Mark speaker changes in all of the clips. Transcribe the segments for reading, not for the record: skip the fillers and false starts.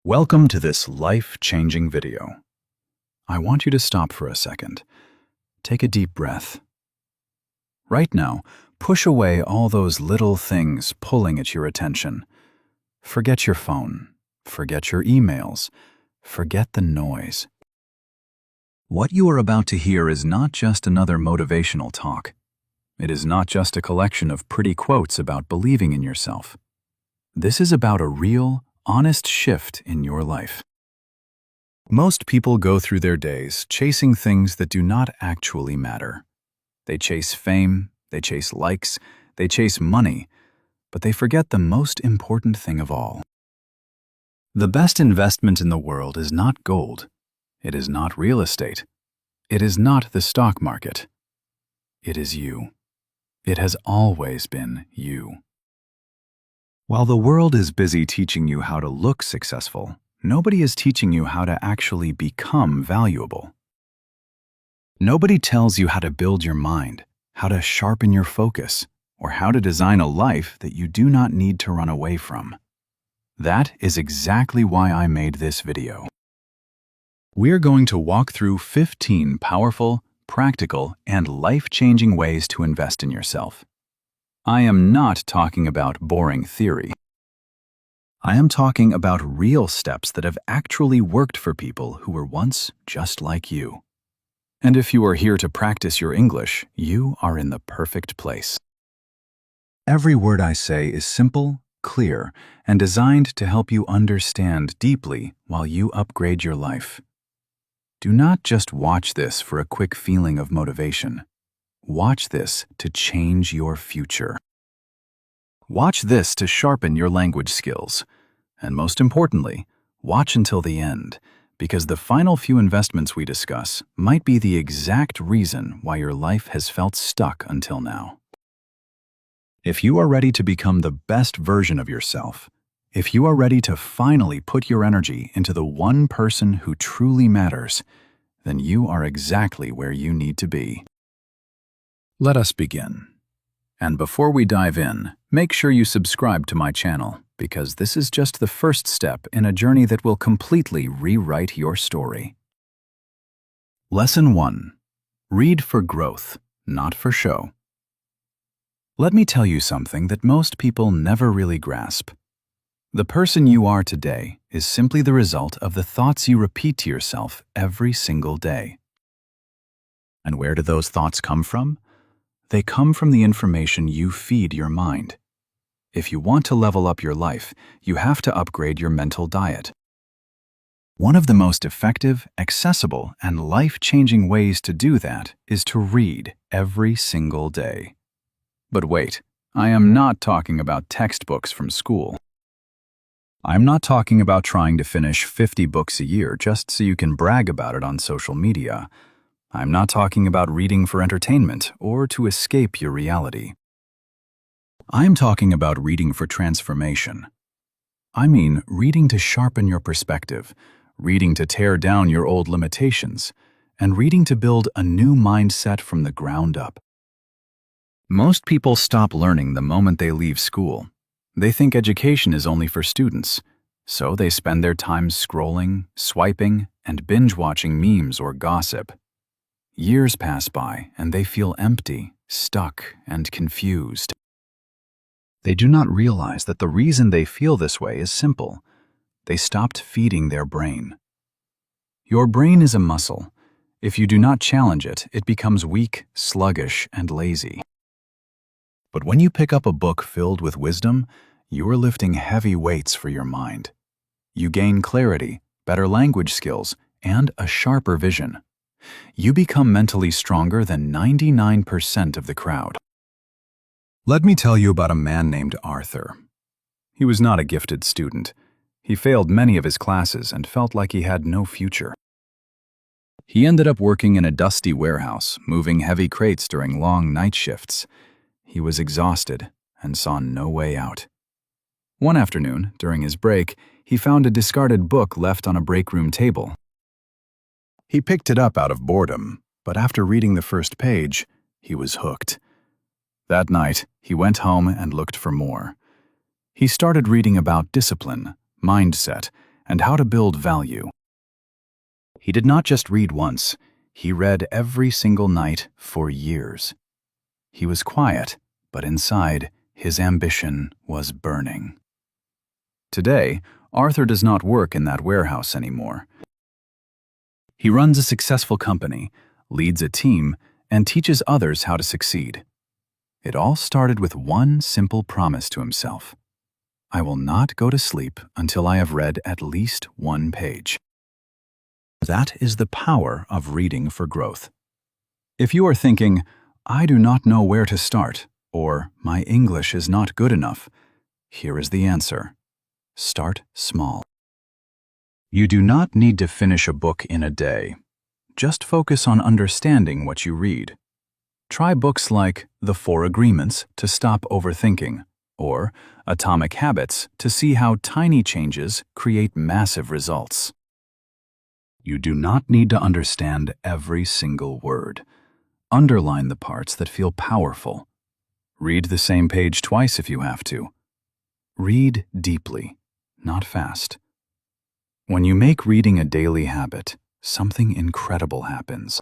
Speaker 1: Welcome to this life-changing video. I want you to stop for a second. Take a deep breath. Right now, push away all those little things pulling at your attention. Forget your phone. Forget your emails. Forget the noise. What you are about to hear is not just another motivational talk. It is not just a collection of pretty quotes about believing in yourself. This is about a real, honest shift in your life. Most people go through their days chasing things that do not actually matter. They chase fame, they chase likes, they chase money, but they forget the most important thing of all. The best investment in the world is not gold. It is not real estate. It is not the stock market. It is you. It has always been you. While the world is busy teaching you how to look successful, nobody is teaching you how to actually become valuable. Nobody tells you how to build your mind, how to sharpen your focus, or how to design a life that you do not need to run away from. That is exactly why I made this video. We're going to walk through 15 powerful, practical, and life-changing ways to invest in yourself. I am not talking about boring theory. I am talking about real steps that have actually worked for people who were once just like you. And if you are here to practice your English, you are in the perfect place. Every word I say is simple, clear, and designed to help you understand deeply while you upgrade your life. Do not just watch this for a quick feeling of motivation. Watch this to change your future. Watch this to sharpen your language skills. And most importantly, watch until the end, because the final few investments we discuss might be the exact reason why your life has felt stuck until now. If you are ready to become the best version of yourself, if you are ready to finally put your energy into the one person who truly matters, then you are exactly where you need to be. Let us begin. And before we dive in, make sure you subscribe to my channel, because this is just the first step in a journey that will completely rewrite your story. Lesson 1. Read for growth, not for show. Let me tell you something that most people never really grasp. The person you are today is simply the result of the thoughts you repeat to yourself every single day. And where do those thoughts come from? They come from the information you feed your mind. If you want to level up your life, you have to upgrade your mental diet. One of the most effective, accessible, and life-changing ways to do that is to read every single day. But wait, I am not talking about textbooks from school. I'm not talking about trying to finish 50 books a year just so you can brag about it on social media. I'm not talking about reading for entertainment or to escape your reality. I'm talking about reading for transformation. I mean, reading to sharpen your perspective, reading to tear down your old limitations, and reading to build a new mindset from the ground up. Most people stop learning the moment they leave school. They think education is only for students, so they spend their time scrolling, swiping, and binge-watching memes or gossip. Years pass by, and they feel empty, stuck, and confused. They do not realize that the reason they feel this way is simple. They stopped feeding their brain. Your brain is a muscle. If you do not challenge it, it becomes weak, sluggish, and lazy. But when you pick up a book filled with wisdom, you are lifting heavy weights for your mind. You gain clarity, better language skills, and a sharper vision. You become mentally stronger than 99% of the crowd. Let me tell you about a man named Arthur. He was not a gifted student. He failed many of his classes and felt like he had no future. He ended up working in a dusty warehouse, moving heavy crates during long night shifts. He was exhausted and saw no way out. One afternoon, during his break, he found a discarded book left on a break room table. He picked it up out of boredom, but after reading the first page, he was hooked. That night, he went home and looked for more. He started reading about discipline, mindset, and how to build value. He did not just read once, he read every single night for years. He was quiet, but inside, his ambition was burning. Today, Arthur does not work in that warehouse anymore. He runs a successful company, leads a team, and teaches others how to succeed. It all started with one simple promise to himself. I will not go to sleep until I have read at least one page. That is the power of reading for growth. If you are thinking, I do not know where to start, or my English is not good enough, here is the answer. Start small. You do not need to finish a book in a day. Just focus on understanding what you read. Try books like The 4 Agreements to Stop Overthinking, or Atomic Habits to see how tiny changes create massive results. You do not need to understand every single word. Underline the parts that feel powerful. Read the same page twice if you have to. Read deeply, not fast. When you make reading a daily habit, something incredible happens.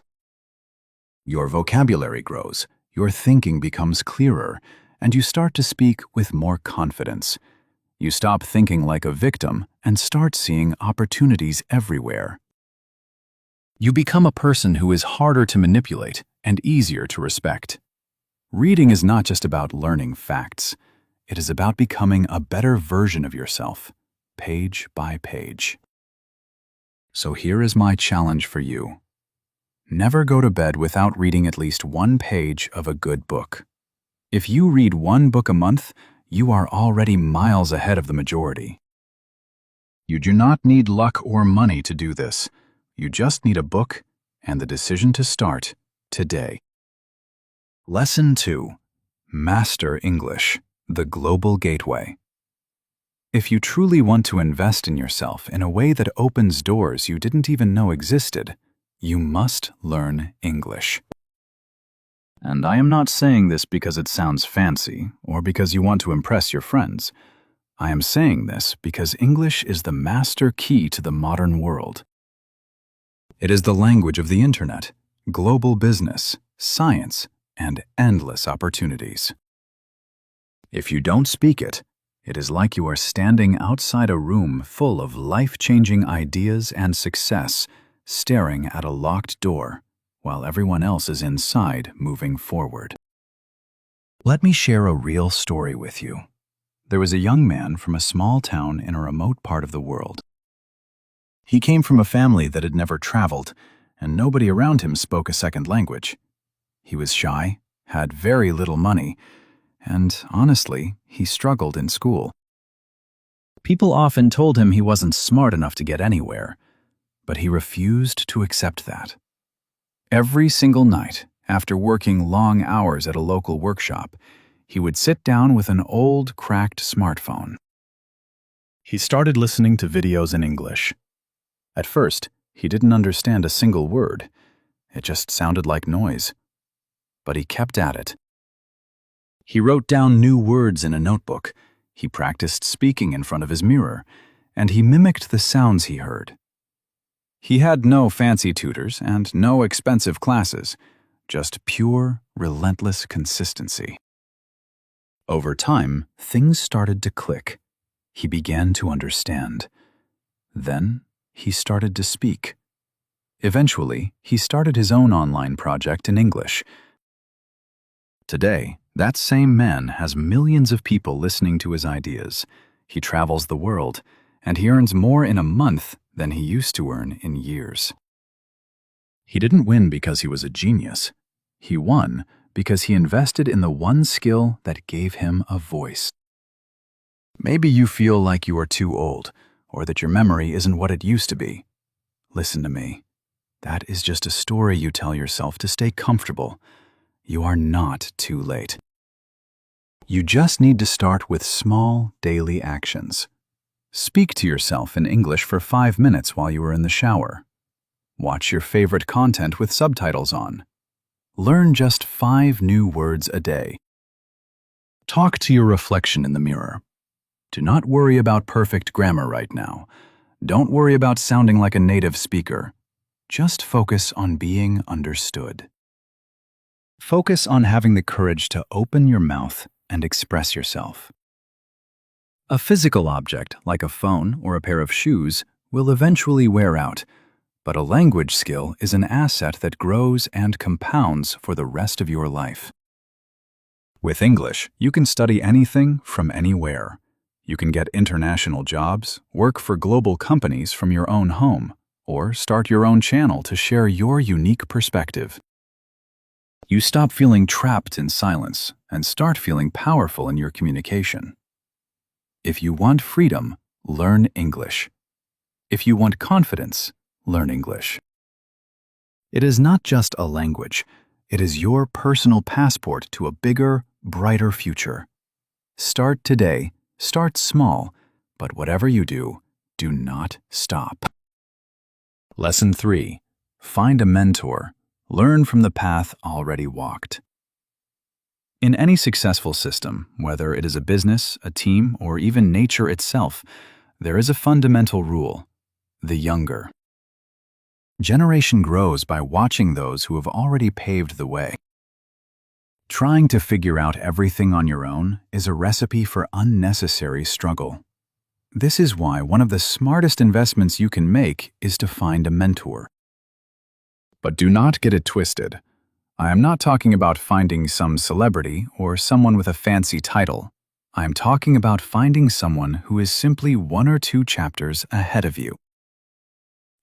Speaker 1: Your vocabulary grows, your thinking becomes clearer, and you start to speak with more confidence. You stop thinking like a victim and start seeing opportunities everywhere. You become a person who is harder to manipulate and easier to respect. Reading is not just about learning facts. It is about becoming a better version of yourself, page by page. So here is my challenge for you. Never go to bed without reading at least one page of a good book. If you read one book a month, you are already miles ahead of the majority. You do not need luck or money to do this. You just need a book and the decision to start today. Lesson 2. Master English, the Global Gateway. If you truly want to invest in yourself in a way that opens doors you didn't even know existed, you must learn English. And I am not saying this because it sounds fancy or because you want to impress your friends. I am saying this because English is the master key to the modern world. It is the language of the internet, global business, science, and endless opportunities. If you don't speak it, it is like you are standing outside a room full of life-changing ideas and success, staring at a locked door, while everyone else is inside moving forward. Let me share a real story with you. There was a young man from a small town in a remote part of the world. He came from a family that had never traveled, and nobody around him spoke a second language. He was shy, had very little money, and honestly, he struggled in school. People often told him he wasn't smart enough to get anywhere, but he refused to accept that. Every single night, after working long hours at a local workshop, he would sit down with an old, cracked smartphone. He started listening to videos in English. At first, he didn't understand a single word. It just sounded like noise. But he kept at it. He wrote down new words in a notebook. He practiced speaking in front of his mirror, and he mimicked the sounds he heard. He had no fancy tutors and no expensive classes, just pure, relentless consistency. Over time, things started to click. He began to understand. Then, he started to speak. Eventually, he started his own online project in English. Today, that same man has millions of people listening to his ideas. He travels the world, and he earns more in a month than he used to earn in years. He didn't win because he was a genius. He won because he invested in the one skill that gave him a voice. Maybe you feel like you are too old, or that your memory isn't what it used to be. Listen to me. That is just a story you tell yourself to stay comfortable. You are not too late. You just need to start with small, daily actions. Speak to yourself in English for 5 minutes while you are in the shower. Watch your favorite content with subtitles on. Learn just 5 new words a day. Talk to your reflection in the mirror. Do not worry about perfect grammar right now. Don't worry about sounding like a native speaker. Just focus on being understood. Focus on having the courage to open your mouth and express yourself. A physical object, like a phone or a pair of shoes, will eventually wear out, but a language skill is an asset that grows and compounds for the rest of your life. With English, you can study anything from anywhere. You can get international jobs, work for global companies from your own home, or start your own channel to share your unique perspective. You stop feeling trapped in silence and start feeling powerful in your communication. If you want freedom, learn English. If you want confidence, learn English. It is not just a language. It is your personal passport to a bigger, brighter future. Start today. Start small, but whatever you do, do not stop. Lesson 3. Find a mentor. Learn from the path already walked. In any successful system, whether it is a business, a team, or even nature itself, there is a fundamental rule: the younger. Generation grows by watching those who have already paved the way. Trying to figure out everything on your own is a recipe for unnecessary struggle. This is why one of the smartest investments you can make is to find a mentor. But do not get it twisted. I am not talking about finding some celebrity or someone with a fancy title. I am talking about finding someone who is simply 1 or 2 chapters ahead of you.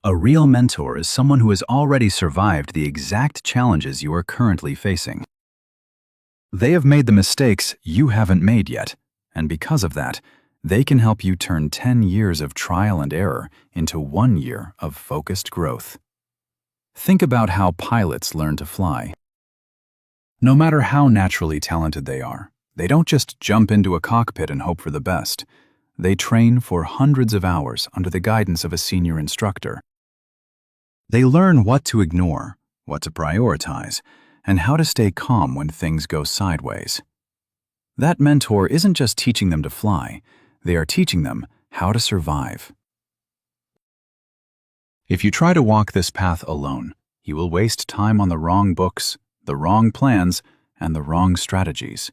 Speaker 1: A real mentor is someone who has already survived the exact challenges you are currently facing. They have made the mistakes you haven't made yet, and because of that, they can help you turn 10 years of trial and error into 1 year of focused growth. Think about how pilots learn to fly. No matter how naturally talented they are, they don't just jump into a cockpit and hope for the best. They train for hundreds of hours under the guidance of a senior instructor. They learn what to ignore, what to prioritize, and how to stay calm when things go sideways. That mentor isn't just teaching them to fly, they are teaching them how to survive. If you try to walk this path alone, you will waste time on the wrong books, the wrong plans, and the wrong strategies.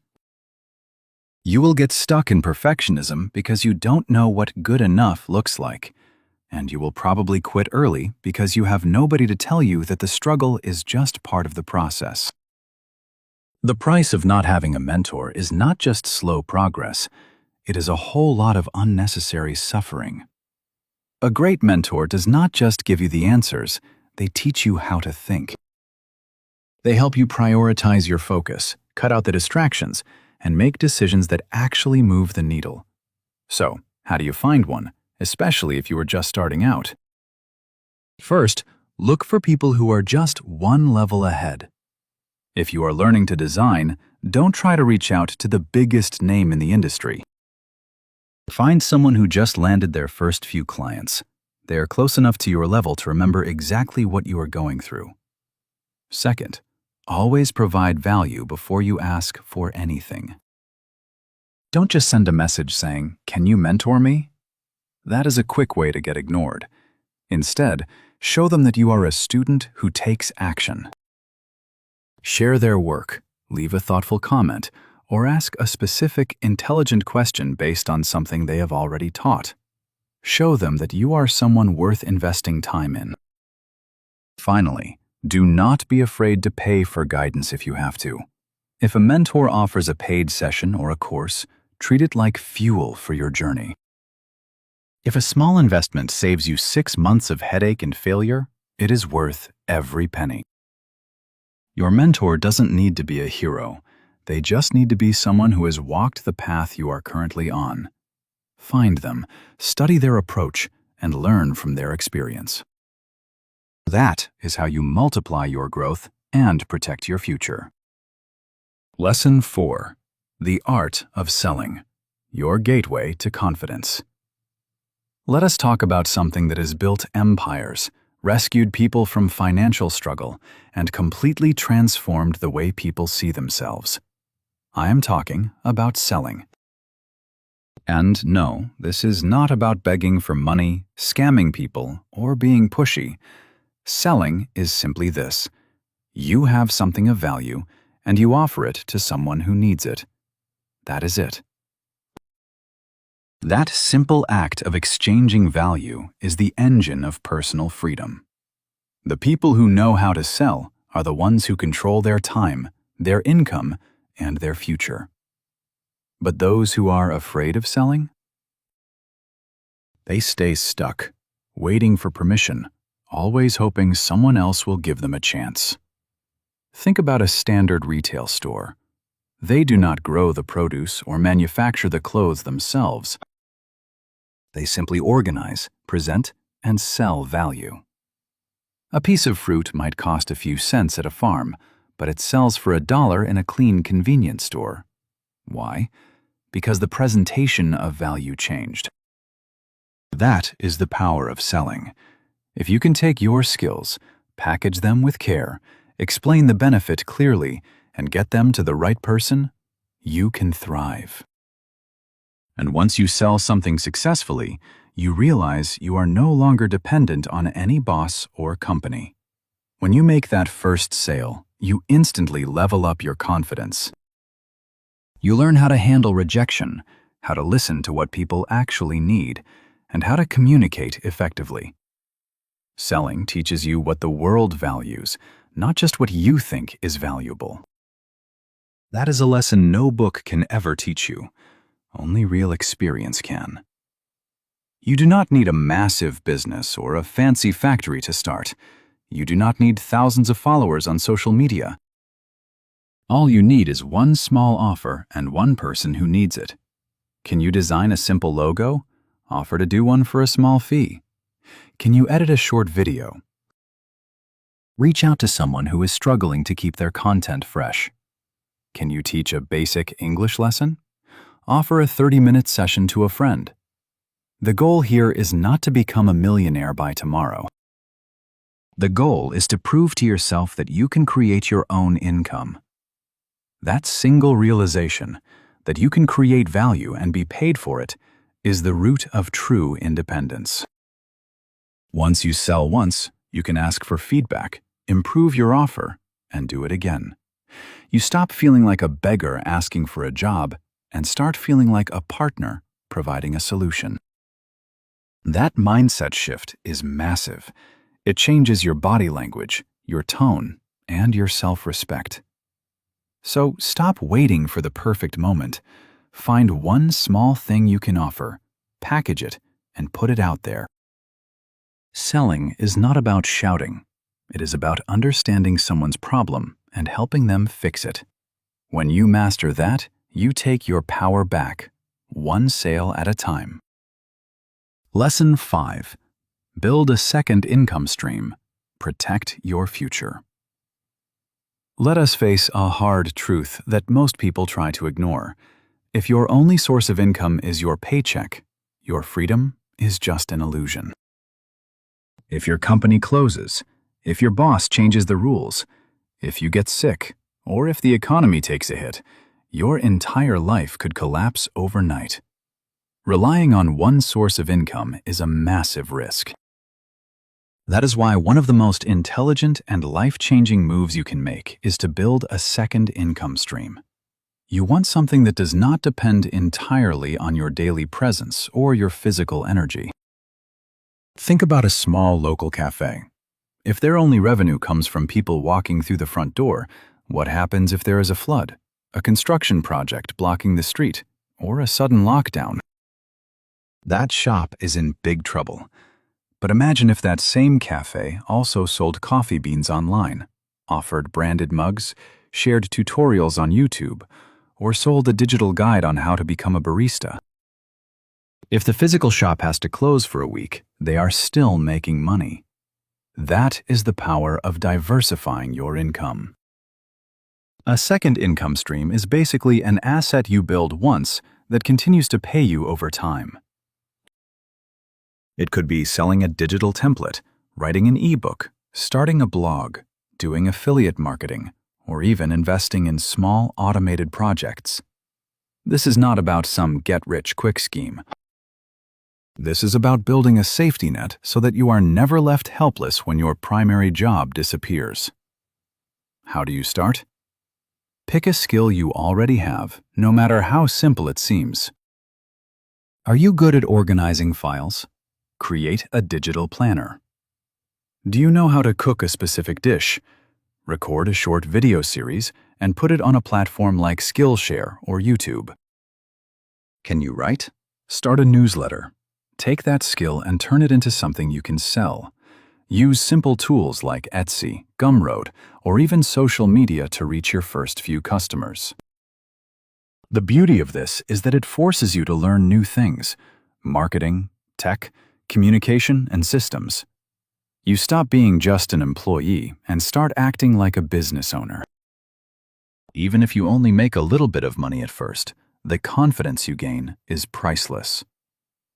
Speaker 1: You will get stuck in perfectionism because you don't know what good enough looks like, and you will probably quit early because you have nobody to tell you that the struggle is just part of the process. The price of not having a mentor is not just slow progress, it is a whole lot of unnecessary suffering. A great mentor does not just give you the answers, they teach you how to think. They help you prioritize your focus, cut out the distractions, and make decisions that actually move the needle. So, how do you find one, especially if you are just starting out? First, look for people who are just 1 level ahead. If you are learning to design, don't try to reach out to the biggest name in the industry. Find someone who just landed their first few clients. They are close enough to your level to remember exactly what you are going through. Second, always provide value before you ask for anything. Don't just send a message saying, "Can you mentor me?" That is a quick way to get ignored. Instead, show them that you are a student who takes action. Share their work, leave a thoughtful comment, or ask a specific, intelligent question based on something they have already taught. Show them that you are someone worth investing time in. Finally, do not be afraid to pay for guidance if you have to. If a mentor offers a paid session or a course, treat it like fuel for your journey. If a small investment saves you 6 months of headache and failure, it is worth every penny. Your mentor doesn't need to be a hero. They just need to be someone who has walked the path you are currently on. Find them, study their approach, and learn from their experience. That is how you multiply your growth and protect your future. Lesson 4. The Art of Selling. Your gateway to confidence. Let us talk about something that has built empires, rescued people from financial struggle, and completely transformed the way people see themselves. I am talking about selling. And no, this is not about begging for money, scamming people, or being pushy. Selling is simply this. You have something of value, and you offer it to someone who needs it. That is it. That simple act of exchanging value is the engine of personal freedom. The people who know how to sell are the ones who control their time, their income, and their future. But those who are afraid of selling? They stay stuck, waiting for permission, always hoping someone else will give them a chance. Think about a standard retail store. They do not grow the produce or manufacture the clothes themselves. They simply organize, present, and sell value. A piece of fruit might cost a few cents at a farm, but it sells for $1 in a clean convenience store. Why? Because the presentation of value changed. That is the power of selling. If you can take your skills, package them with care, explain the benefit clearly, and get them to the right person, you can thrive. And once you sell something successfully, you realize you are no longer dependent on any boss or company. When you make that first sale, you instantly level up your confidence. You learn how to handle rejection, how to listen to what people actually need, and how to communicate effectively. Selling teaches you what the world values, not just what you think is valuable. That is a lesson no book can ever teach you. Only real experience can. You do not need a massive business or a fancy factory to start. You do not need thousands of followers on social media. All you need is one small offer and one person who needs it. Can you design a simple logo? Offer to do one for a small fee. Can you edit a short video? Reach out to someone who is struggling to keep their content fresh. Can you teach a basic English lesson? Offer a 30-minute session to a friend. The goal here is not to become a millionaire by tomorrow. The goal is to prove to yourself that you can create your own income. That single realization, that you can create value and be paid for it, is the root of true independence. Once you sell once, you can ask for feedback, improve your offer, and do it again. You stop feeling like a beggar asking for a job and start feeling like a partner providing a solution. That mindset shift is massive. It changes your body language, your tone, and your self-respect. So stop waiting for the perfect moment. Find one small thing you can offer, package it, and put it out there. Selling is not about shouting. It is about understanding someone's problem and helping them fix it. When you master that, you take your power back, one sale at a time. Lesson 5. Build a second income stream. Protect your future. Let us face a hard truth that most people try to ignore. If your only source of income is your paycheck, your freedom is just an illusion. If your company closes, if your boss changes the rules, if you get sick, or if the economy takes a hit, your entire life could collapse overnight. Relying on one source of income is a massive risk. That is why one of the most intelligent and life-changing moves you can make is to build a second income stream. You want something that does not depend entirely on your daily presence or your physical energy. Think about a small local cafe. If their only revenue comes from people walking through the front door, what happens if there is a flood, a construction project blocking the street, or a sudden lockdown? That shop is in big trouble. But imagine if that same cafe also sold coffee beans online, offered branded mugs, shared tutorials on YouTube, or sold a digital guide on how to become a barista. If the physical shop has to close for a week, they are still making money. That is the power of diversifying your income. A second income stream is basically an asset you build once that continues to pay you over time. It could be selling a digital template, writing an ebook, starting a blog, doing affiliate marketing, or even investing in small automated projects. This is not about some get-rich-quick scheme. This is about building a safety net so that you are never left helpless when your primary job disappears. How do you start? Pick a skill you already have, no matter how simple it seems. Are you good at organizing files? Create a digital planner. Do you know how to cook a specific dish? Record a short video series and put it on a platform like Skillshare or YouTube. Can you write? Start a newsletter. Take that skill and turn it into something you can sell. Use simple tools like Etsy, Gumroad, or even social media to reach your first few customers. The beauty of this is that it forces you to learn new things: marketing, tech, communication, and systems. You stop being just an employee and start acting like a business owner. Even if you only make a little bit of money at first, the confidence you gain is priceless.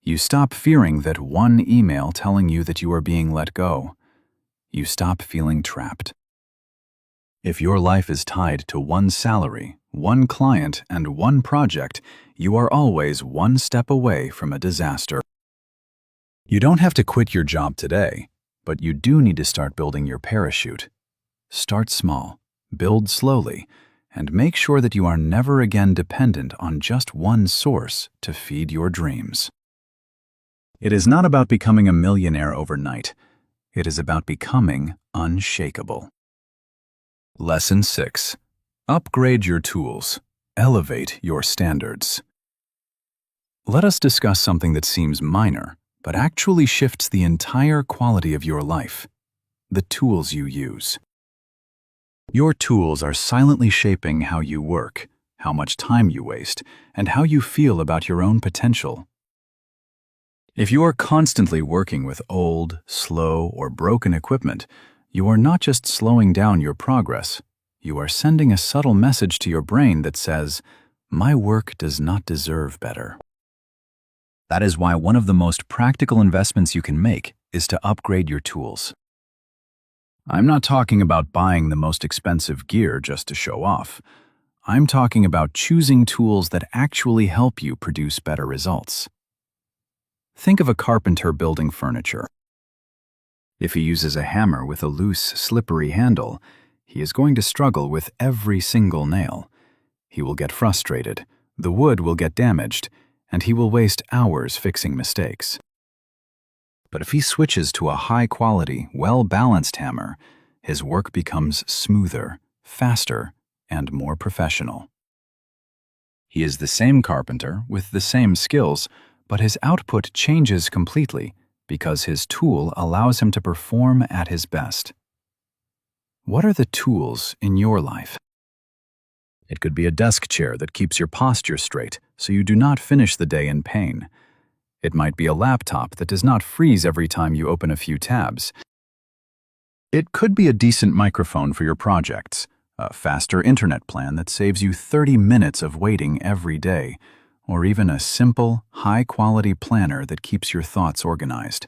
Speaker 1: You stop fearing that one email telling you that you are being let go. You stop feeling trapped. If your life is tied to one salary, one client, and one project, you are always one step away from a disaster. You don't have to quit your job today, but you do need to start building your parachute. Start small, build slowly, and make sure that you are never again dependent on just one source to feed your dreams. It is not about becoming a millionaire overnight. It is about becoming unshakable. Lesson 6. Upgrade your tools. Elevate your standards. Let us discuss something that seems minor, but actually shifts the entire quality of your life: the tools you use. Your tools are silently shaping how you work, how much time you waste, and how you feel about your own potential. If you are constantly working with old, slow, or broken equipment, you are not just slowing down your progress, you are sending a subtle message to your brain that says, "My work does not deserve better." That is why one of the most practical investments you can make is to upgrade your tools. I'm not talking about buying the most expensive gear just to show off. I'm talking about choosing tools that actually help you produce better results. Think of a carpenter building furniture. If he uses a hammer with a loose, slippery handle, he is going to struggle with every single nail. He will get frustrated, the wood will get damaged, and he will waste hours fixing mistakes. But if he switches to a high-quality, well-balanced hammer, his work becomes smoother, faster, and more professional. He is the same carpenter with the same skills, but his output changes completely because his tool allows him to perform at his best. What are the tools in your life? It could be a desk chair that keeps your posture straight so you do not finish the day in pain. It might be a laptop that does not freeze every time you open a few tabs. It could be a decent microphone for your projects, a faster internet plan that saves you 30 minutes of waiting every day, or even a simple, high-quality planner that keeps your thoughts organized.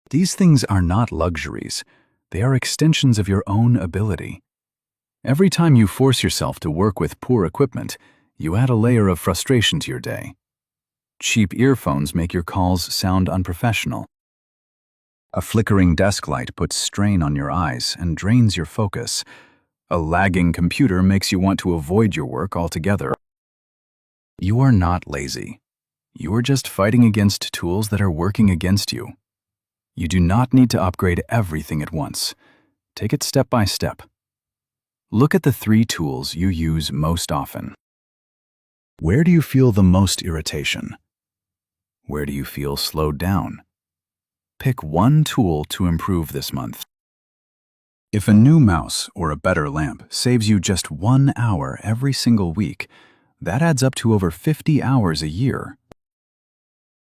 Speaker 1: These things are not luxuries. They are extensions of your own ability. Every time you force yourself to work with poor equipment, you add a layer of frustration to your day. Cheap earphones make your calls sound unprofessional. A flickering desk light puts strain on your eyes and drains your focus. A lagging computer makes you want to avoid your work altogether. You are not lazy. You are just fighting against tools that are working against you. You do not need to upgrade everything at once. Take it step by step. Look at the 3 tools you use most often. Where do you feel the most irritation? Where do you feel slowed down? Pick one tool to improve this month. If a new mouse or a better lamp saves you just 1 hour every single week, that adds up to over 50 hours a year.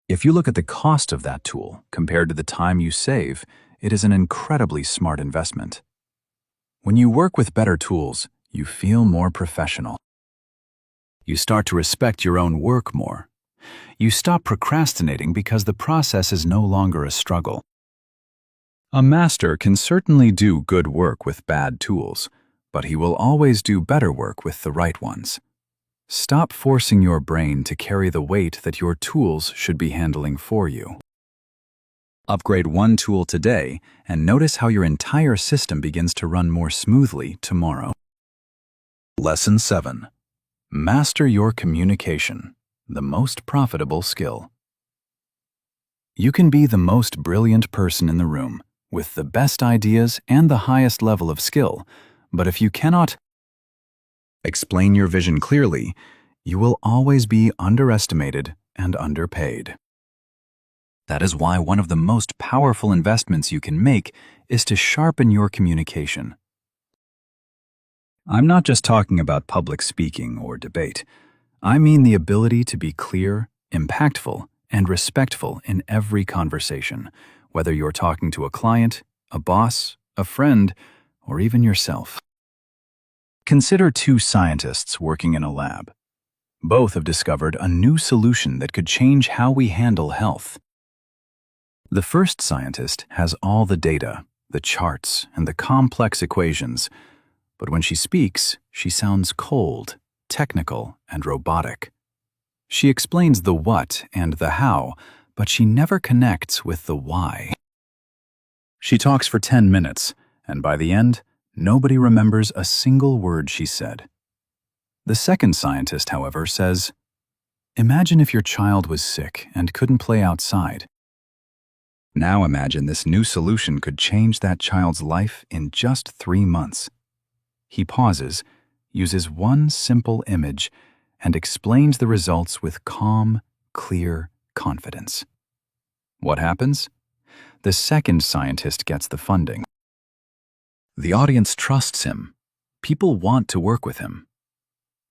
Speaker 1: If you look at the cost of that tool compared to the time you save, it is an incredibly smart investment. When you work with better tools, you feel more professional. You start to respect your own work more. You stop procrastinating because the process is no longer a struggle. A master can certainly do good work with bad tools, but he will always do better work with the right ones. Stop forcing your brain to carry the weight that your tools should be handling for you. Upgrade one tool today and notice how your entire system begins to run more smoothly tomorrow. Lesson 7. Master your communication, the most profitable skill. You can be the most brilliant person in the room, with the best ideas and the highest level of skill, but if you cannot explain your vision clearly, you will always be underestimated and underpaid. That is why one of the most powerful investments you can make is to sharpen your communication. I'm not just talking about public speaking or debate. I mean the ability to be clear, impactful, and respectful in every conversation, whether you're talking to a client, a boss, a friend, or even yourself. Consider two scientists working in a lab. Both have discovered a new solution that could change how we handle health. The first scientist has all the data, the charts, and the complex equations, but when she speaks, she sounds cold, technical, and robotic. She explains the what and the how, but she never connects with the why. She talks for 10 minutes, and by the end, nobody remembers a single word she said. The second scientist, however, says, "Imagine if your child was sick and couldn't play outside. Now imagine this new solution could change that child's life in just 3 months." He pauses, uses one simple image, and explains the results with calm, clear confidence. What happens? The second scientist gets the funding. The audience trusts him. People want to work with him.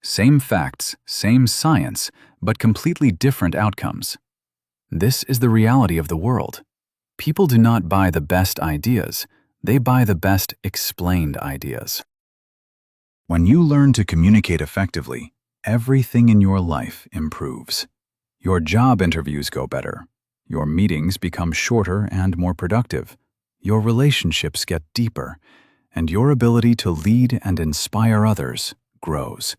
Speaker 1: Same facts, same science, but completely different outcomes. This is the reality of the world. People do not buy the best ideas, they buy the best explained ideas. When you learn to communicate effectively, everything in your life improves. Your job interviews go better. Your meetings become shorter and more productive. Your relationships get deeper, and your ability to lead and inspire others grows.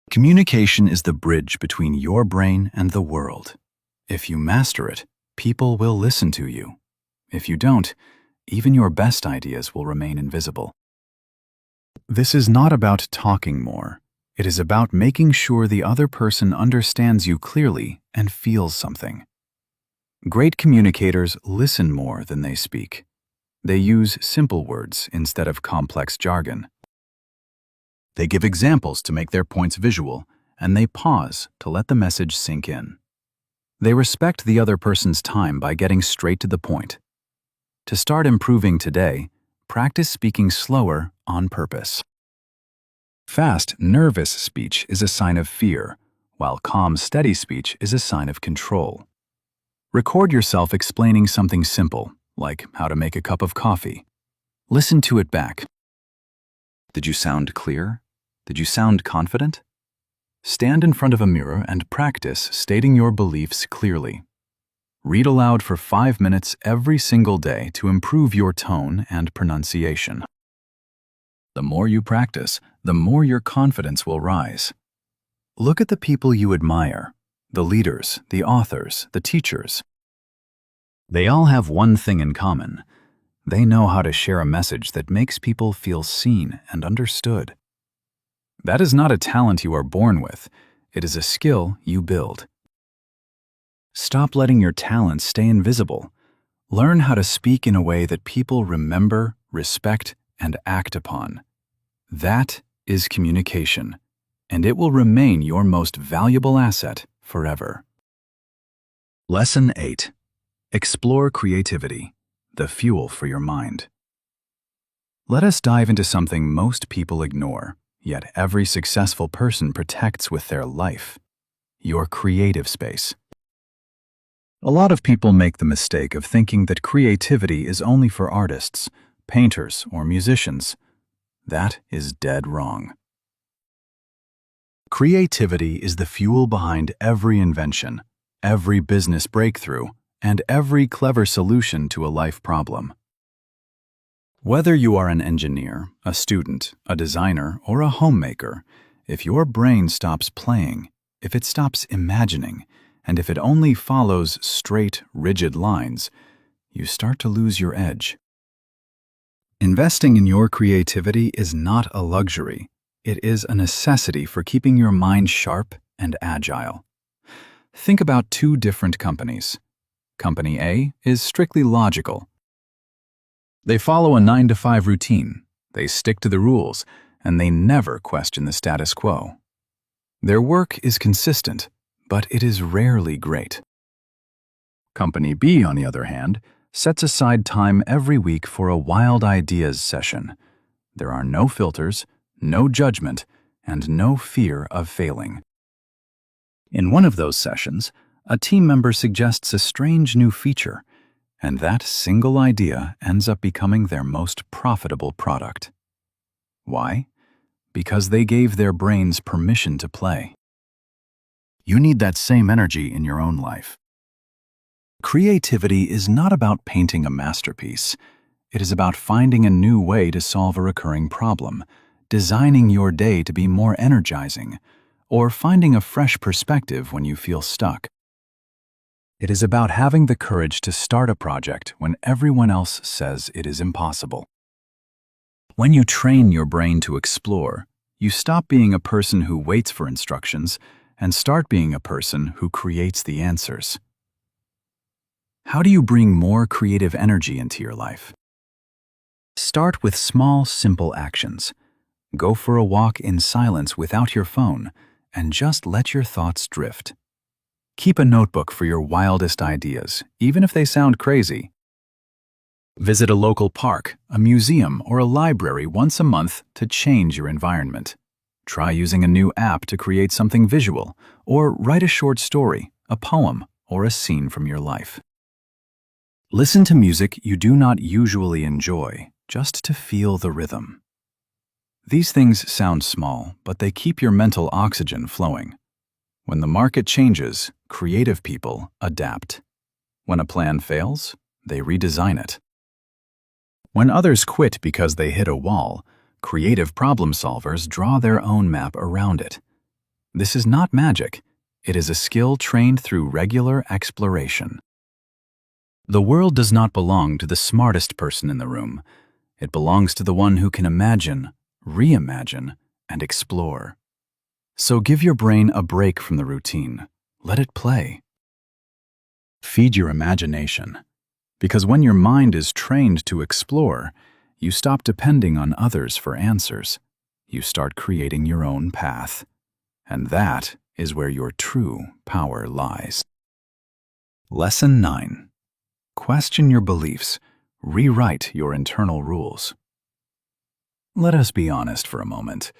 Speaker 1: Communication is the bridge between your brain and the world. If you master it, people will listen to you. If you don't, even your best ideas will remain invisible. This is not about talking more. It is about making sure the other person understands you clearly and feels something. Great communicators listen more than they speak. They use simple words instead of complex jargon. They give examples to make their points visual, and they pause to let the message sink in. They respect the other person's time by getting straight to the point. To start improving today, practice speaking slower on purpose. Fast, nervous speech is a sign of fear, while calm, steady speech is a sign of control. Record yourself explaining something simple, like how to make a cup of coffee. Listen to it back. Did you sound clear? Did you sound confident? Stand in front of a mirror and practice stating your beliefs clearly. Read aloud for 5 minutes every single day to improve your tone and pronunciation. The more you practice, the more your confidence will rise. Look at the people you admire, the leaders, the authors, the teachers. They all have one thing in common. They know how to share a message that makes people feel seen and understood. That is not a talent you are born with. It is a skill you build. Stop letting your talents stay invisible. Learn how to speak in a way that people remember, respect, and act upon. That is communication, and it will remain your most valuable asset forever. Lesson 8. Explore creativity, the fuel for your mind. Let us dive into something most people ignore, yet every successful person protects with their life: your creative space. A lot of people make the mistake of thinking that creativity is only for artists, painters, or musicians. That is dead wrong. Creativity is the fuel behind every invention, every business breakthrough, and every clever solution to a life problem. Whether you are an engineer, a student, a designer, or a homemaker, If your brain stops playing, if it stops imagining, and if it only follows straight, rigid lines, you start to lose your edge. Investing in your creativity is not a luxury. It is a necessity for keeping your mind sharp and agile. Think about two different companies. Company A is strictly logical. They follow a 9-to-5 routine, they stick to the rules, and they never question the status quo. Their work is consistent, but it is rarely great. Company B, on the other hand, sets aside time every week for a wild ideas session. There are no filters, no judgment, and no fear of failing. In one of those sessions, a team member suggests a strange new feature, and that single idea ends up becoming their most profitable product. Why? Because they gave their brains permission to play. You need that same energy in your own life. Creativity is not about painting a masterpiece. It is about finding a new way to solve a recurring problem, designing your day to be more energizing, or finding a fresh perspective when you feel stuck. It is about having the courage to start a project when everyone else says it is impossible. When you train your brain to explore, you stop being a person who waits for instructions and start being a person who creates the answers. How do you bring more creative energy into your life? Start with small, simple actions. Go for a walk in silence without your phone and just let your thoughts drift. Keep a notebook for your wildest ideas, even if they sound crazy. Visit a local park, a museum, or a library once a month to change your environment. Try using a new app to create something visual, or write a short story, a poem, or a scene from your life. Listen to music you do not usually enjoy, just to feel the rhythm. These things sound small, but they keep your mental oxygen flowing. When the market changes, creative people adapt. When a plan fails, they redesign it. When others quit because they hit a wall, creative problem solvers draw their own map around it. This is not magic. It is a skill trained through regular exploration. The world does not belong to the smartest person in the room. It belongs to the one who can imagine, reimagine, and explore. So give your brain a break from the routine. Let it play. Feed your imagination. Because when your mind is trained to explore, you stop depending on others for answers. You start creating your own path. And that is where your true power lies. Lesson 9. Question your beliefs. Rewrite your internal rules. Let us be honest for a moment.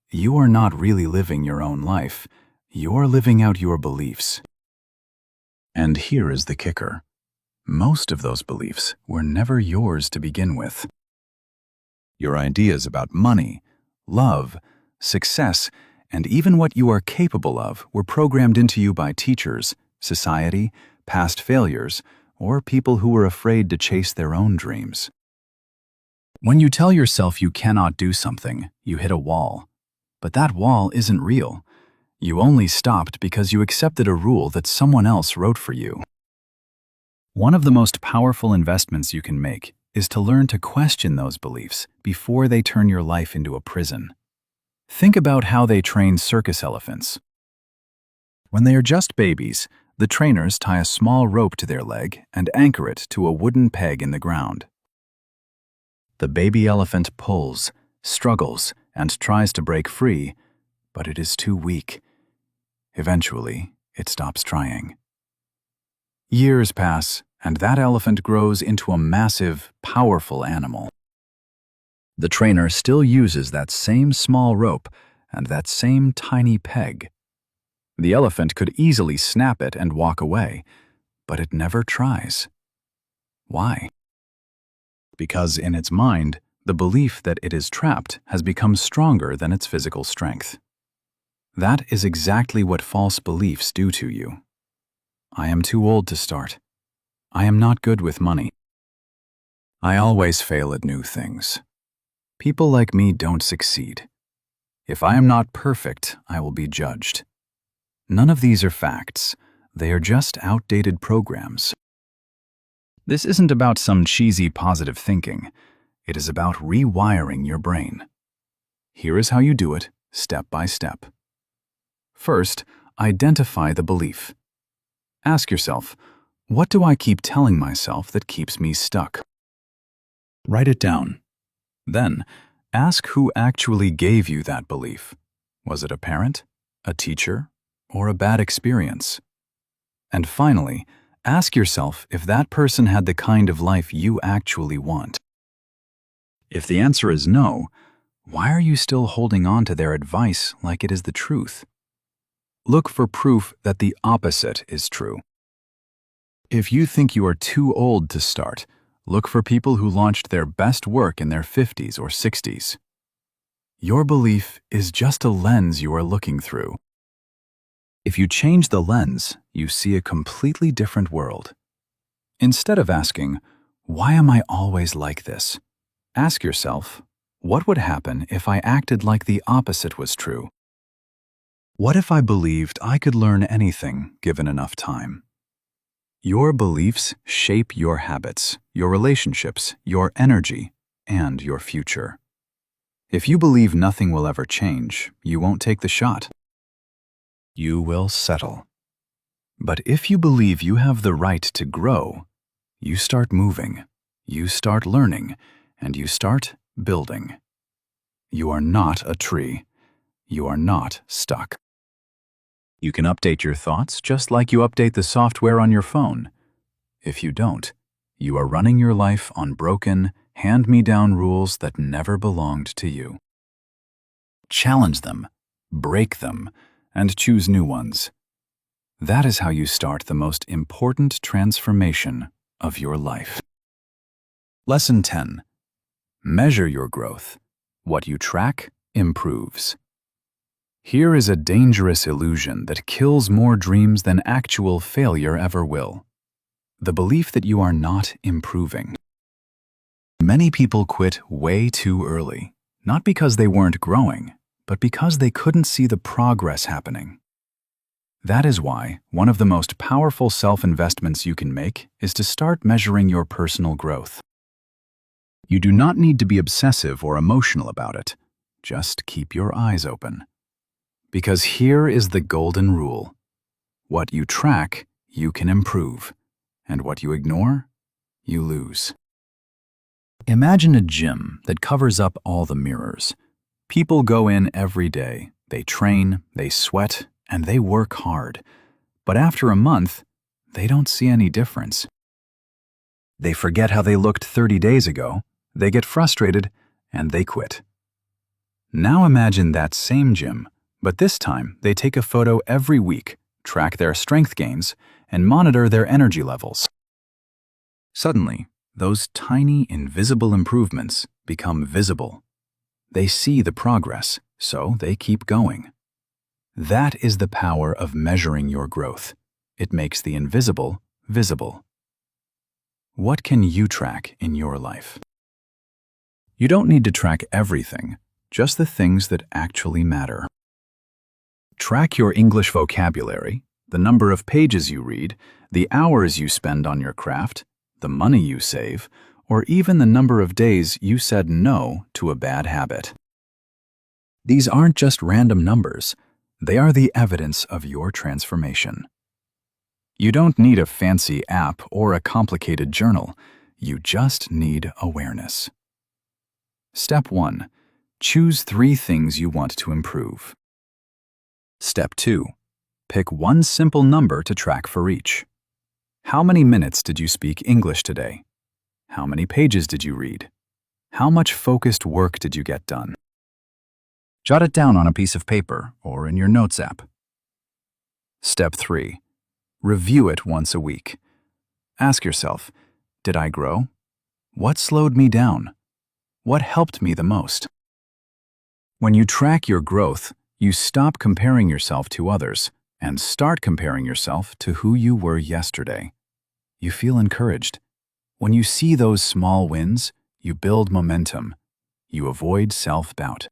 Speaker 1: You are not really living your own life. You're living out your beliefs. And here is the kicker. Most of those beliefs were never yours to begin with. Your ideas about money, love, success, and even what you are capable of were programmed into you by teachers, society, past failures, or people who were afraid to chase their own dreams. When you tell yourself you cannot do something, you hit a wall. But that wall isn't real. You only stopped because you accepted a rule that someone else wrote for you. One of the most powerful investments you can make is to learn to question those beliefs before they turn your life into a prison. Think about how they train circus elephants. When they are just babies, the trainers tie a small rope to their leg and anchor it to a wooden peg in the ground. The baby elephant pulls, struggles, and tries to break free, but it is too weak. Eventually, it stops trying. Years pass, and that elephant grows into a massive, powerful animal. The trainer still uses that same small rope and that same tiny peg. The elephant could easily snap it and walk away, but it never tries. Why? Because in its mind, the belief that it is trapped has become stronger than its physical strength. That is exactly what false beliefs do to you. I am too old to start. I am not good with money. I always fail at new things. People like me don't succeed. If I am not perfect, I will be judged. None of these are facts. They are just outdated programs. This isn't about some cheesy positive thinking. It is about rewiring your brain. Here is how you do it, step by step. First, identify the belief. Ask yourself, what do I keep telling myself that keeps me stuck? Write it down. Then, ask who actually gave you that belief. Was it a parent, a teacher, or a bad experience? And finally, ask yourself if that person had the kind of life you actually want. If the answer is no, why are you still holding on to their advice like it is the truth? Look for proof that the opposite is true. If you think you are too old to start, look for people who launched their best work in their 50s or 60s. Your belief is just a lens you are looking through. If you change the lens, you see a completely different world. Instead of asking, "Why am I always like this?" ask yourself, what would happen if I acted like the opposite was true? What if I believed I could learn anything given enough time? Your beliefs shape your habits, your relationships, your energy, and your future. If you believe nothing will ever change, you won't take the shot. You will settle. But if you believe you have the right to grow, you start moving, you start learning, and you start building. You are not a tree. You are not stuck. You can update your thoughts just like you update the software on your phone. If you don't, you are running your life on broken, hand-me-down rules that never belonged to you. Challenge them, break them, and choose new ones. That is how you start the most important transformation of your life. Lesson 10. Measure your growth. What you track improves. Here is a dangerous illusion that kills more dreams than actual failure ever will. The belief that you are not improving. Many people quit way too early, not because they weren't growing, but because they couldn't see the progress happening. That is why one of the most powerful self-investments you can make is to start measuring your personal growth. You do not need to be obsessive or emotional about it. Just keep your eyes open. Because here is the golden rule. What you track, you can improve. And what you ignore, you lose. Imagine a gym that covers up all the mirrors. People go in every day. They train, they sweat, and they work hard. But after a month, they don't see any difference. They forget how they looked 30 days ago. They get frustrated, and they quit. Now imagine that same gym, but this time they take a photo every week, track their strength gains, and monitor their energy levels. Suddenly, those tiny, invisible improvements become visible. They see the progress, so they keep going. That is the power of measuring your growth. It makes the invisible visible. What can you track in your life? You don't need to track everything, just the things that actually matter. Track your English vocabulary, the number of pages you read, the hours you spend on your craft, the money you save, or even the number of days you said no to a bad habit. These aren't just random numbers. They are the evidence of your transformation. You don't need a fancy app or a complicated journal. You just need awareness. Step 1. Choose 3 things you want to improve. Step 2. Pick one simple number to track for each. How many minutes did you speak English today? How many pages did you read? How much focused work did you get done? Jot it down on a piece of paper or in your notes app. Step 3. Review it once a week. Ask yourself, did I grow? What slowed me down? What helped me the most? When you track your growth, you stop comparing yourself to others and start comparing yourself to who you were yesterday. You feel encouraged. When you see those small wins, you build momentum. You avoid self-doubt.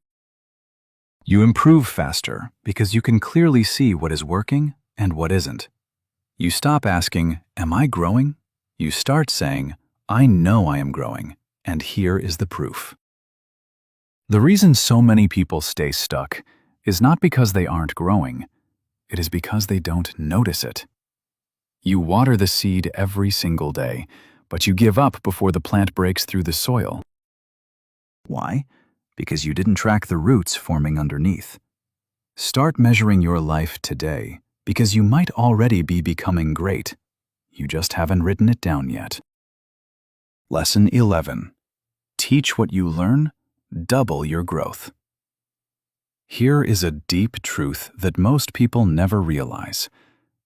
Speaker 1: You improve faster because you can clearly see what is working and what isn't. You stop asking, "Am I growing?" You start saying, "I know I am growing, and here is the proof." The reason so many people stay stuck is not because they aren't growing. It is because they don't notice it. You water the seed every single day, but you give up before the plant breaks through the soil. Why? Because you didn't track the roots forming underneath. Start measuring your life today, because you might already be becoming great. You just haven't written it down yet. Lesson 11. Teach what you learn, double your growth. Here is a deep truth that most people never realize.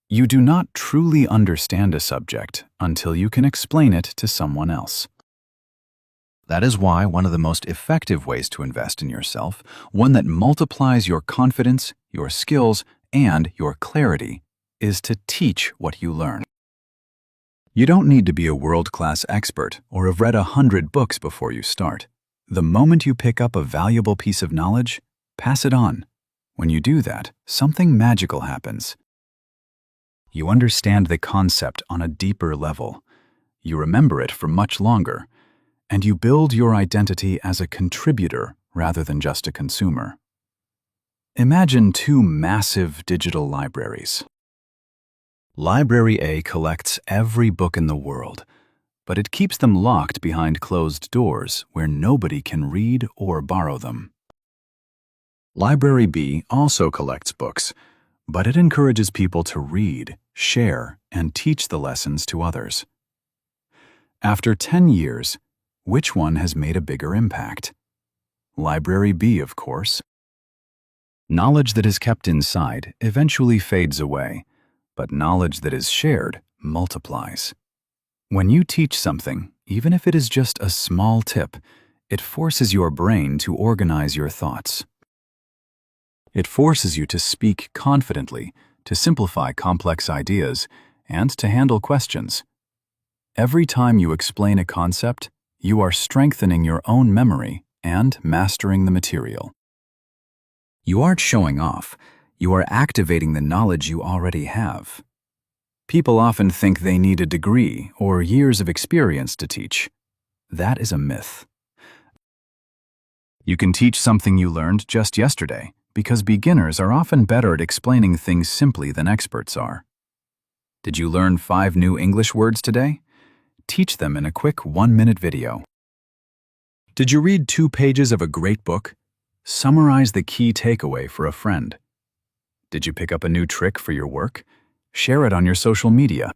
Speaker 1: You do not truly understand a subject until you can explain it to someone else. That is why one of the most effective ways to invest in yourself, one that multiplies your confidence, your skills, and your clarity, is to teach what you learn. You don't need to be a world-class expert or have read 100 books before you start. The moment you pick up a valuable piece of knowledge, pass it on. When you do that, something magical happens. You understand the concept on a deeper level. You remember it for much longer, and you build your identity as a contributor rather than just a consumer. Imagine two massive digital libraries. Library A collects every book in the world, but it keeps them locked behind closed doors where nobody can read or borrow them. Library B also collects books, but it encourages people to read, share, and teach the lessons to others. After 10 years, which one has made a bigger impact? Library B, of course. Knowledge that is kept inside eventually fades away, but knowledge that is shared multiplies. When you teach something, even if it is just a small tip, it forces your brain to organize your thoughts. It forces you to speak confidently, to simplify complex ideas, and to handle questions. Every time you explain a concept, you are strengthening your own memory and mastering the material. You aren't showing off, you are activating the knowledge you already have. People often think they need a degree or years of experience to teach. That is a myth. You can teach something you learned just yesterday, because beginners are often better at explaining things simply than experts are. Did you learn 5 new English words today? Teach them in a quick 1-minute video. Did you read 2 pages of a great book? Summarize the key takeaway for a friend. Did you pick up a new trick for your work? Share it on your social media.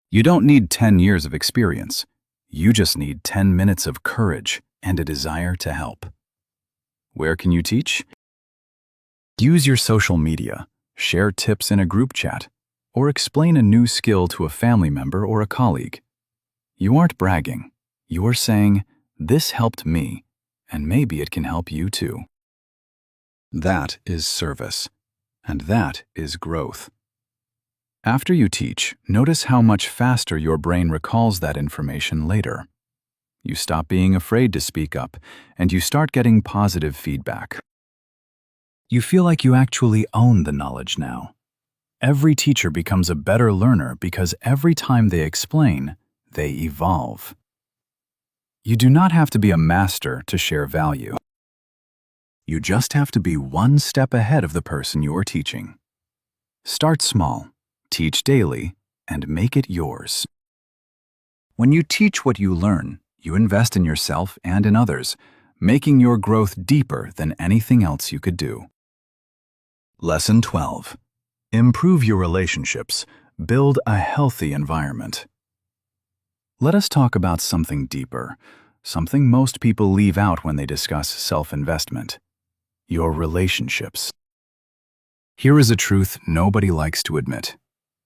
Speaker 1: You don't need 10 years of experience. You just need 10 minutes of courage and a desire to help. Where can you teach? Use your social media, share tips in a group chat, or explain a new skill to a family member or a colleague. You aren't bragging. You are saying, "This helped me, and maybe it can help you too." That is service, and that is growth. After you teach, notice how much faster your brain recalls that information later. You stop being afraid to speak up, and you start getting positive feedback. You feel like you actually own the knowledge now. Every teacher becomes a better learner because every time they explain, they evolve. You do not have to be a master to share value. You just have to be one step ahead of the person you are teaching. Start small, teach daily, and make it yours. When you teach what you learn, you invest in yourself and in others, making your growth deeper than anything else you could do. Lesson 12. Improve your relationships. Build a healthy environment. Let us talk about something deeper, something most people leave out when they discuss self-investment: your relationships. Here is a truth nobody likes to admit.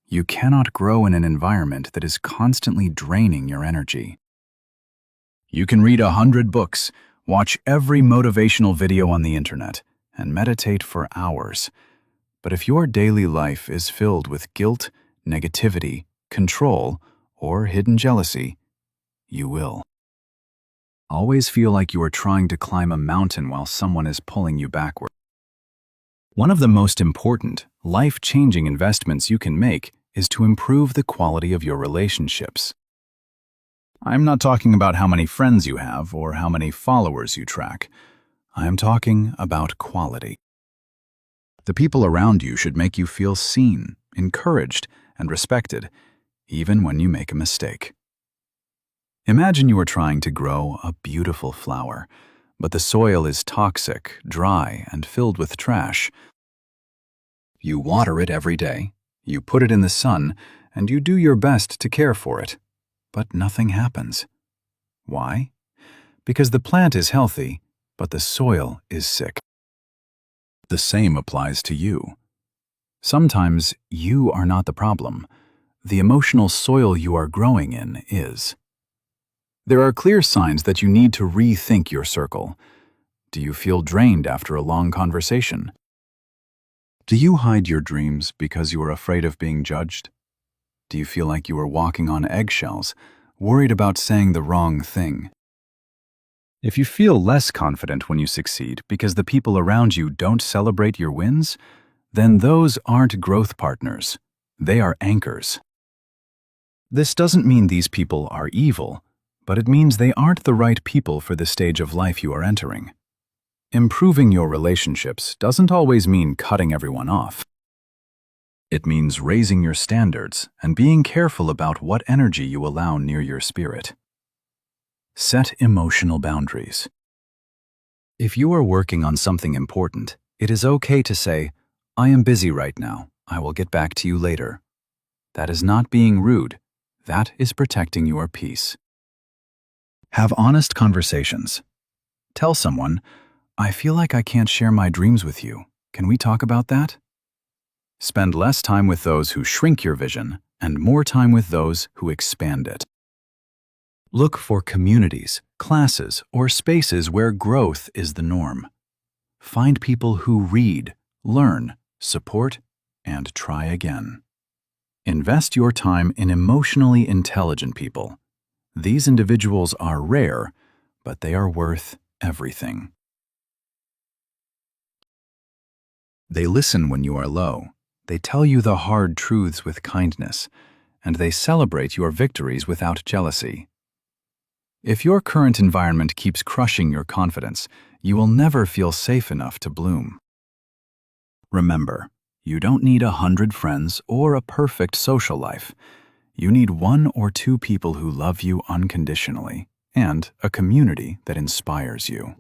Speaker 1: You cannot grow in an environment that is constantly draining your energy. You can read 100 books, watch every motivational video on the internet, and meditate for hours. But if your daily life is filled with guilt, negativity, control, or hidden jealousy, you will always feel like you are trying to climb a mountain while someone is pulling you backward. One of the most important, life-changing investments you can make is to improve the quality of your relationships. I'm not talking about how many friends you have or how many followers you track. I am talking about quality. The people around you should make you feel seen, encouraged, and respected, even when you make a mistake. Imagine you are trying to grow a beautiful flower, but the soil is toxic, dry, and filled with trash. You water it every day, you put it in the sun, and you do your best to care for it, but nothing happens. Why? Because the plant is healthy, but the soil is sick. The same applies to you. Sometimes you are not the problem. The emotional soil you are growing in is. There are clear signs that you need to rethink your circle. Do you feel drained after a long conversation? Do you hide your dreams because you are afraid of being judged? Do you feel like you are walking on eggshells, worried about saying the wrong thing? If you feel less confident when you succeed because the people around you don't celebrate your wins, then those aren't growth partners. They are anchors. This doesn't mean these people are evil, but it means they aren't the right people for the stage of life you are entering. Improving your relationships doesn't always mean cutting everyone off. It means raising your standards and being careful about what energy you allow near your spirit. Set emotional boundaries. If you are working on something important, it is okay to say, "I am busy right now. I will get back to you later." That is not being rude. That is protecting your peace. Have honest conversations. Tell someone, "I feel like I can't share my dreams with you. Can we talk about that?" Spend less time with those who shrink your vision and more time with those who expand it. Look for communities, classes, or spaces where growth is the norm. Find people who read, learn, support, and try again. Invest your time in emotionally intelligent people. These individuals are rare, but they are worth everything. They listen when you are low. They tell you the hard truths with kindness, and they celebrate your victories without jealousy. If your current environment keeps crushing your confidence, you will never feel safe enough to bloom. Remember, you don't need 100 friends or a perfect social life. You need 1 or 2 people who love you unconditionally and a community that inspires you.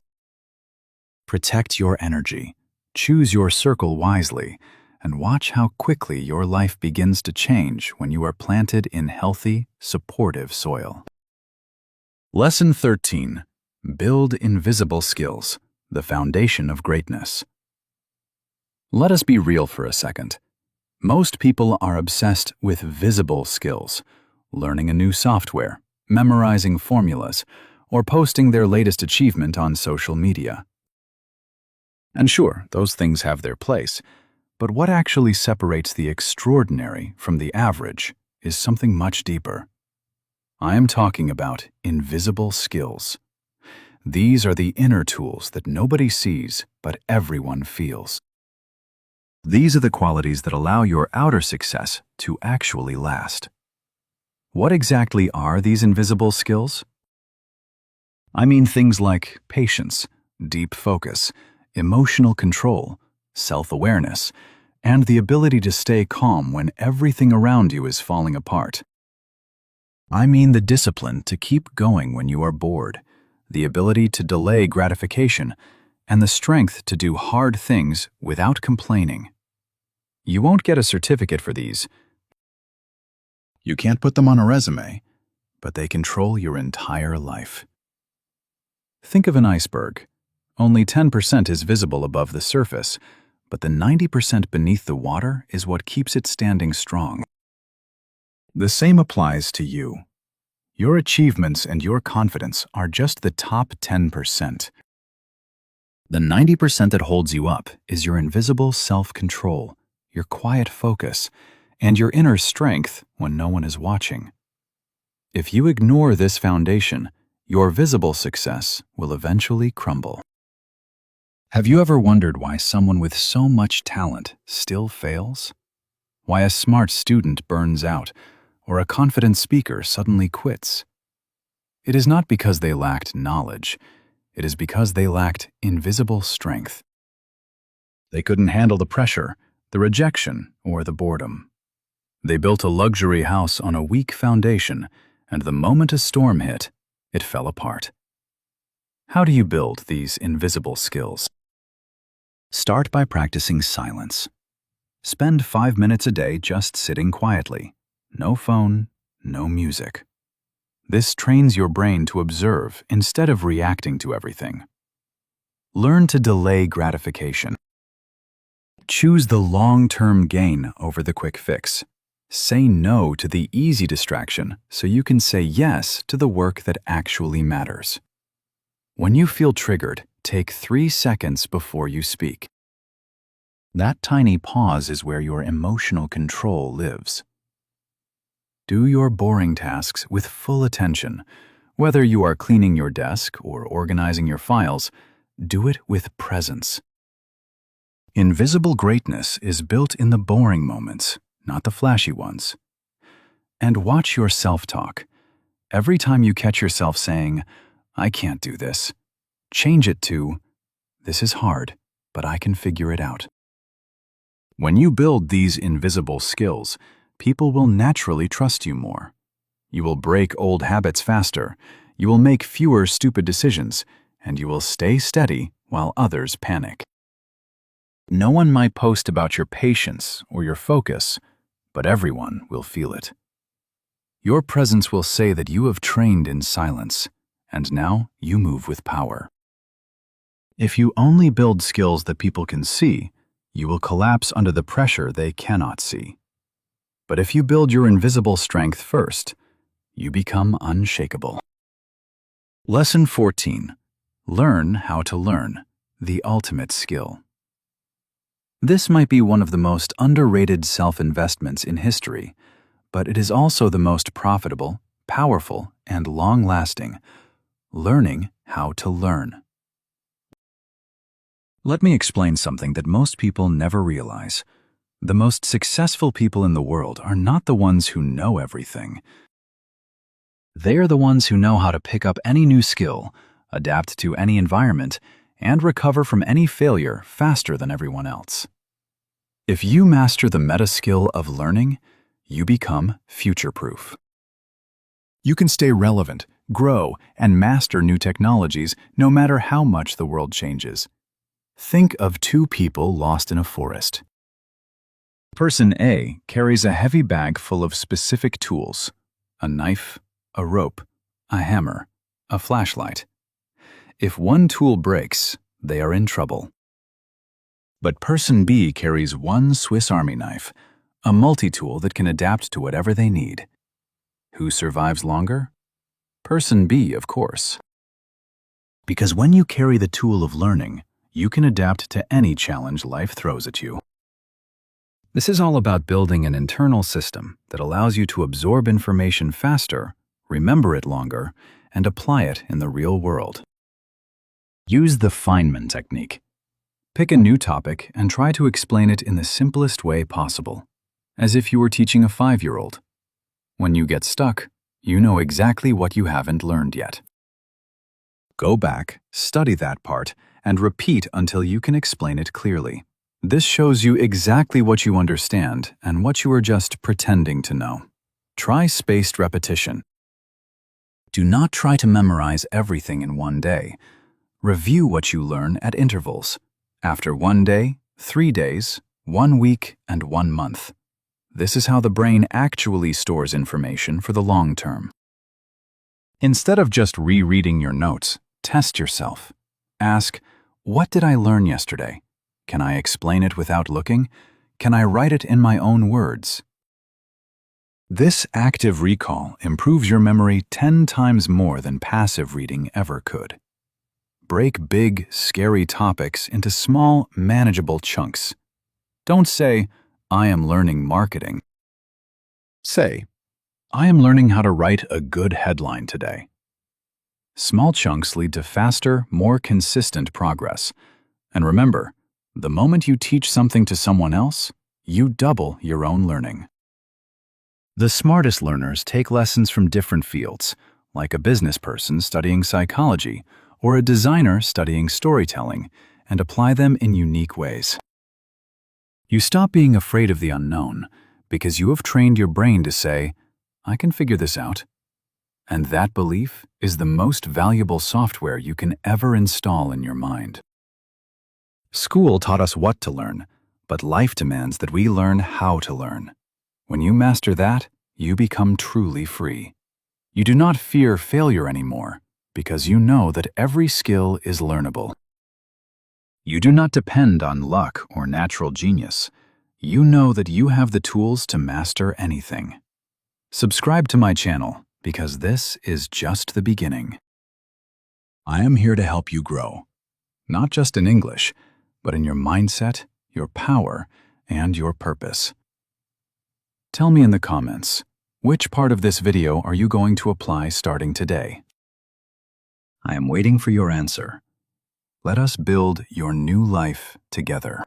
Speaker 1: Protect your energy, choose your circle wisely, and watch how quickly your life begins to change when you are planted in healthy, supportive soil. Lesson 13. Build invisible skills, the foundation of greatness. Let us be real for a second. Most people are obsessed with visible skills, learning a new software, memorizing formulas, or posting their latest achievement on social media. And sure, those things have their place, but what actually separates the extraordinary from the average is something much deeper. I am talking about invisible skills. These are the inner tools that nobody sees, but everyone feels. These are the qualities that allow your outer success to actually last. What exactly are these invisible skills? I mean things like patience, deep focus, emotional control, self-awareness, and the ability to stay calm when everything around you is falling apart. I mean the discipline to keep going when you are bored, the ability to delay gratification, and the strength to do hard things without complaining. You won't get a certificate for these. You can't put them on a resume, but they control your entire life. Think of an iceberg. Only 10% is visible above the surface, but the 90% beneath the water is what keeps it standing strong. The same applies to you. Your achievements and your confidence are just the top 10%. The 90% that holds you up is your invisible self-control, your quiet focus, and your inner strength when no one is watching. If you ignore this foundation, your visible success will eventually crumble. Have you ever wondered why someone with so much talent still fails? Why a smart student burns out, or a confident speaker suddenly quits? It is not because they lacked knowledge. It is because they lacked invisible strength. They couldn't handle the pressure, the rejection, or the boredom. They built a luxury house on a weak foundation, and the moment a storm hit, it fell apart. How do you build these invisible skills? Start by practicing silence. Spend 5 minutes a day just sitting quietly. No phone, no music. This trains your brain to observe instead of reacting to everything. Learn to delay gratification. Choose the long-term gain over the quick fix. Say no to the easy distraction so you can say yes to the work that actually matters. When you feel triggered, take 3 seconds before you speak. That tiny pause is where your emotional control lives. Do your boring tasks with full attention. Whether you are cleaning your desk or organizing your files, do it with presence. Invisible greatness is built in the boring moments, not the flashy ones. And watch your self-talk. Every time you catch yourself saying, "I can't do this," change it to, "This is hard, but I can figure it out." When you build these invisible skills, people will naturally trust you more. You will break old habits faster, you will make fewer stupid decisions, and you will stay steady while others panic. No one might post about your patience or your focus, but everyone will feel it. Your presence will say that you have trained in silence, and now you move with power. If you only build skills that people can see, you will collapse under the pressure they cannot see. But if you build your invisible strength first, you become unshakable. Lesson 14. Learn how to learn, the ultimate skill. This might be one of the most underrated self-investments in history, but it is also the most profitable, powerful, and long-lasting. Learning how to learn. Let me explain something that most people never realize. The most successful people in the world are not the ones who know everything. They are the ones who know how to pick up any new skill, adapt to any environment, and recover from any failure faster than everyone else. If you master the meta skill of learning, you become future-proof. You can stay relevant, grow, and master new technologies no matter how much the world changes. Think of 2 people lost in a forest. Person A carries a heavy bag full of specific tools: a knife, a rope, a hammer, a flashlight. If one tool breaks, they are in trouble. But Person B carries one Swiss Army knife, a multi-tool that can adapt to whatever they need. Who survives longer? Person B, of course. Because when you carry the tool of learning, you can adapt to any challenge life throws at you. This is all about building an internal system that allows you to absorb information faster, remember it longer, and apply it in the real world. Use the Feynman technique. Pick a new topic and try to explain it in the simplest way possible, as if you were teaching a 5-year-old. When you get stuck, you know exactly what you haven't learned yet. Go back, study that part, and repeat until you can explain it clearly. This shows you exactly what you understand and what you are just pretending to know. Try spaced repetition. Do not try to memorize everything in one day. Review what you learn at intervals. After 1 day, 3 days, 1 week, and 1 month. This is how the brain actually stores information for the long term. Instead of just rereading your notes, test yourself. Ask, what did I learn yesterday? Can I explain it without looking? Can I write it in my own words? This active recall improves your memory 10 times more than passive reading ever could. Break big, scary topics into small, manageable chunks. Don't say, "I am learning marketing." Say, "I am learning how to write a good headline today." Small chunks lead to faster, more consistent progress. And remember, the moment you teach something to someone else, you double your own learning. The smartest learners take lessons from different fields, like a business person studying psychology or a designer studying storytelling, and apply them in unique ways. You stop being afraid of the unknown because you have trained your brain to say, "I can figure this out." And that belief is the most valuable software you can ever install in your mind. School taught us what to learn, but life demands that we learn how to learn. When you master that, you become truly free. You do not fear failure anymore because you know that every skill is learnable. You do not depend on luck or natural genius. You know that you have the tools to master anything. Subscribe to my channel because this is just the beginning. I am here to help you grow, not just in English, but in your mindset, your power, and your purpose. Tell me in the comments, which part of this video are you going to apply starting today? I am waiting for your answer. Let us build your new life together.